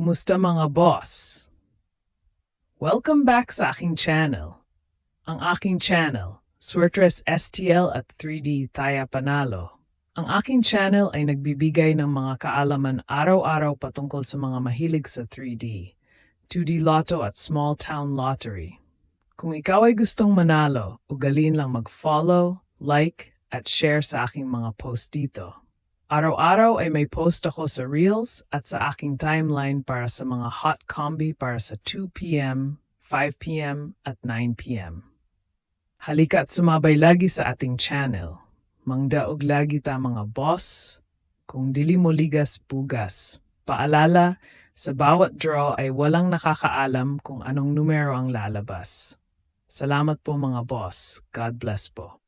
Kumusta mga boss? Welcome back sa aking channel. Ang aking channel, Swertres STL at 3D Taya Panalo. Ang aking channel ay nagbibigay ng mga kaalaman araw-araw patungkol sa mga mahilig sa 3D, 2D Lotto at Small Town Lottery. Kung ikaw ay gustong manalo, ugaliin lang mag-follow, like, at share sa aking mga post dito. Araw-araw ay may post ako sa Reels at sa aking timeline para sa mga hot combi para sa 2 p.m., 5 p.m. at 9 p.m. Halika at sumabay lagi sa ating channel. Mangdaog lagi ta mga boss. Kung dili mo ligas pugas. Paalala, sa bawat draw ay walang nakakaalam kung anong numero ang lalabas. Salamat po mga boss. God bless po.